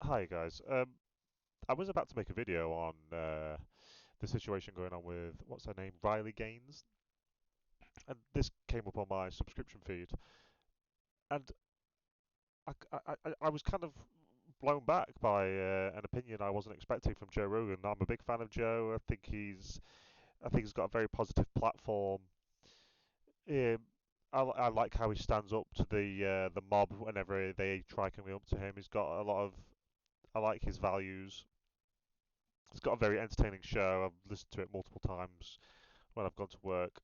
Hi guys. I was about to make a video on the situation going on with what's her name, Riley Gaines, and this came up on my subscription feed, and I was kind of blown back by an opinion I wasn't expecting from Joe Rogan. I'm a big fan of Joe. I think he's got a very positive platform. Um, I like how he stands up to the mob whenever they try coming up to him. He's got a lot of I like his values. It's got a very entertaining show. I've listened to it multiple times when I've gone to work,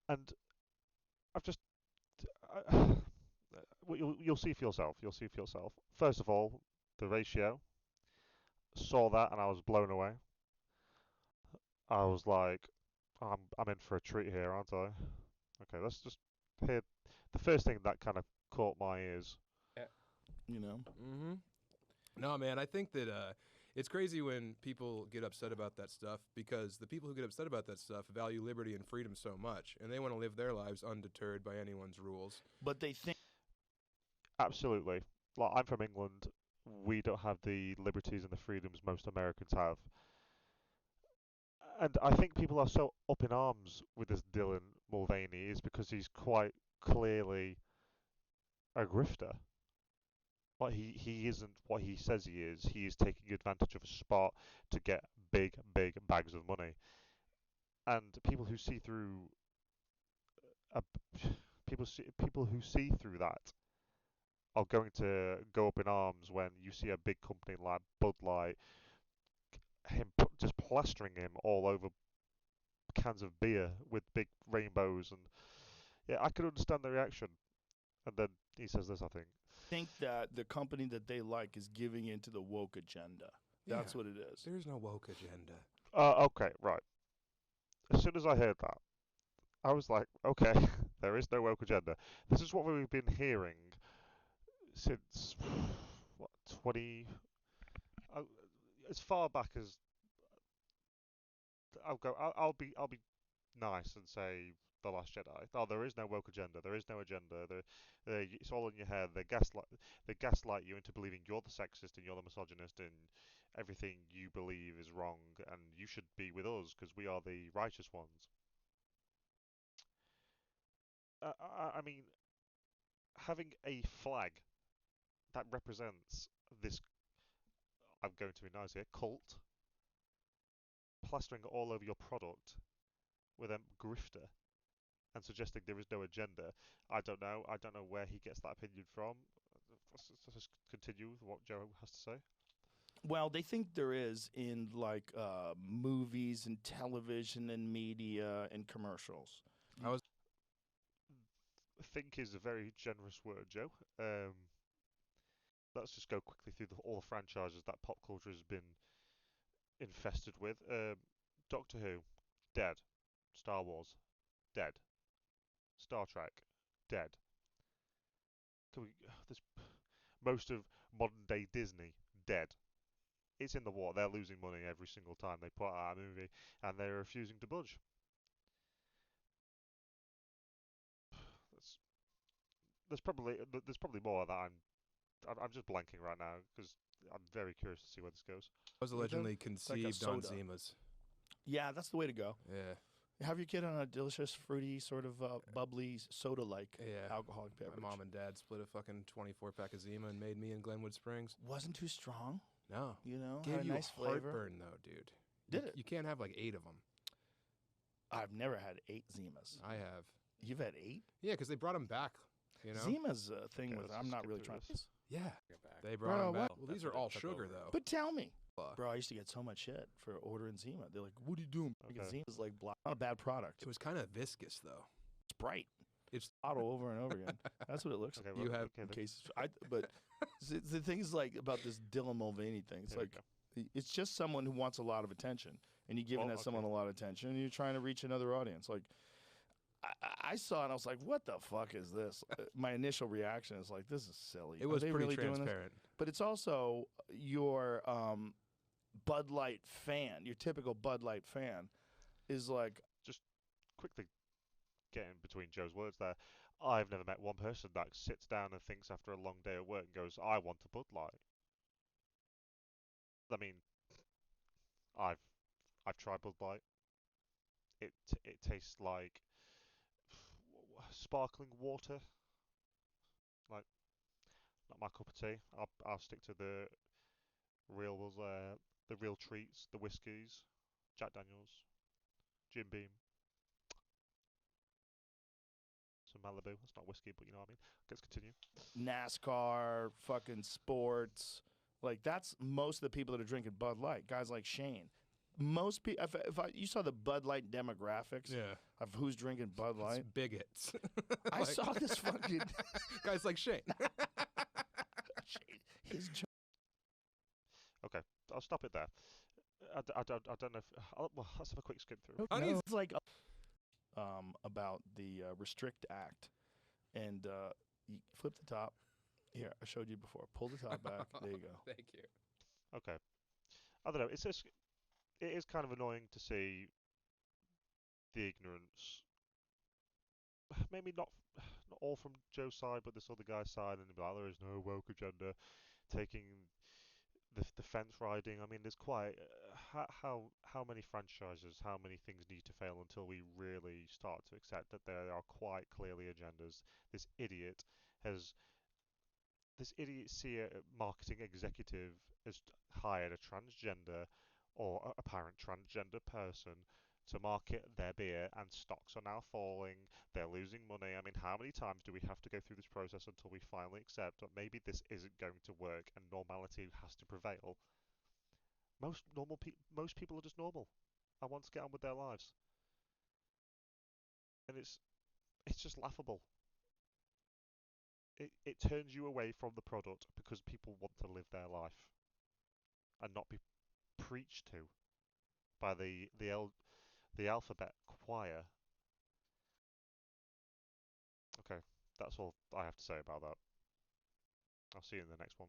and I've just well, you'll see for yourself. You'll see for yourself. First of all, the ratio. Saw that and I was blown away. I was like, I'm in for a treat here, aren't I? Okay, let's just hear the first thing that kind of caught my ears. Yeah. You know, Mm-hmm. No, man, I think that it's crazy when people get upset about that stuff because the people who get upset about that stuff value liberty and freedom so much, and they want to live their lives undeterred by anyone's rules. but they think Absolutely. Like I'm from England. We don't have the liberties and the freedoms most Americans have. And I think people are so up in arms with this Dylan Mulvaney is because he's quite clearly a grifter. Like he isn't what he says he is. He is taking advantage of a spot to get big bags of money. And uh, people who see through that are going to go up in arms when you see a big company like Bud Light, just plastering him all over cans of beer with big rainbows, and yeah, I could understand the reaction. And then he says this, I think. that the company that they like is giving into the woke agenda. That's Yeah, what it is. there's no woke agenda. Okay, right. As soon as I heard that, I was like, okay, there is no woke agenda. This is what we've been hearing since what 20, uh, as far back as I'll be nice and say the Last Jedi. Oh, there is no woke agenda. There is no agenda. It's all in your head. They gaslight you into believing you're the sexist and you're the misogynist and everything you believe is wrong and you should be with us because we are the righteous ones. I mean, having a flag that represents this, I'm going to be nice here, cult, plastering it all over your product with a grifter and suggesting there is no agenda. I don't know. I don't know where he gets that opinion from. Let's just continue with what Joe has to say. Well, they think there is in like movies and television and media and commercials. I was Think is a very generous word, Joe. Um, let's just go quickly through all the franchises that pop culture has been infested with. Doctor Who, dead. Star Wars, dead. Star Trek, dead. This most of modern day Disney, dead. It's in the water. They're losing money every single time they put out a movie, and they're refusing to budge. There's, there's probably more that I'm just blanking right now because I'm very curious to see where this goes. was With him, allegedly it's like a conceived on soda. Zimas. Yeah, that's the way to go. Yeah, Have your kid on a delicious, fruity, sort of bubbly, soda-like yeah. alcoholic beverage. My mom and dad split a fucking 24 pack of Zima and made me in Glenwood Springs. Wasn't too strong, No, you know. gave Had a you nice flavor. heartburn though, dude. Did it? You can't have like 8 of them. I've never had 8 Zimas. I have. You've had 8? Yeah, because they brought them back. You know. Zima's a thing Okay, with. let's I'm just not skip really through trying. this. Yeah, they Bro, brought them back. what? Well, these are all sugar though. But tell me, Uh, bro, I used to get so much shit for ordering Zima. They're like, "What are you doing?" Because Okay. Zima's like not a bad product. It was kind of viscous though. Sprite. It's Bottle over and over again. That's what it looks like. Okay, You well, have- okay, In then. case, but the thing is like about this Dylan Mulvaney thing. It's Here we like go. it's just someone who wants a lot of attention, and you're giving Well, that someone a okay. lot of attention, and you're trying to reach another audience. Like I saw it, and I was like, "What the fuck is this?" My initial reaction is like, "This is silly." it Are was they pretty really doing this? transparent. But it's also your Bud Light fan, your typical Bud Light fan, is like, Just quickly getting between Joe's words there. I've never met one person that sits down and thinks after a long day at work and goes, "I want a Bud Light." I mean, I've I've tried Bud Light. It tastes like sparkling water. Like, not my cup of tea. I'll stick to real the real treats, the whiskies, Jack Daniels, Jim Beam, some Malibu. That's not whiskey, but you know what I mean. Let's continue. NASCAR, fucking sports. Like that's most of the people that are drinking Bud Light. Guys like Shane. Most people, you saw the Bud Light demographics Yeah. of who's drinking Bud It's Light, bigots. I Like, saw this fucking guys like Shane. Shane. His Okay, I'll stop it there. I don't know if. Well, let's have a quick skip through. Honey's- it's like about the Restrict Act, and you flip the top. Here, I showed you before. Pull the top back. There you go. Thank you. Okay, I don't know. It's just it is kind of annoying to see the ignorance. Maybe not all from Joe's side, but this other guy's side, and be like, there is no woke agenda taking the fence riding. I mean, there's quite how many franchises, how many things need to fail until we really start to accept that there are quite clearly agendas. This idiot has this idiot CEO marketing executive has hired a transgender or apparent transgender person to market their beer, and stocks are now falling. They're losing money. I mean, how many times do we have to go through this process until we finally accept that maybe this isn't going to work and normality has to prevail? Most people are just normal and want to get on with their lives, and it's just laughable. It turns you away from the product because people want to live their life and not be preached to by the alphabet choir. Okay, that's all I have to say about that. I'll see you in the next one.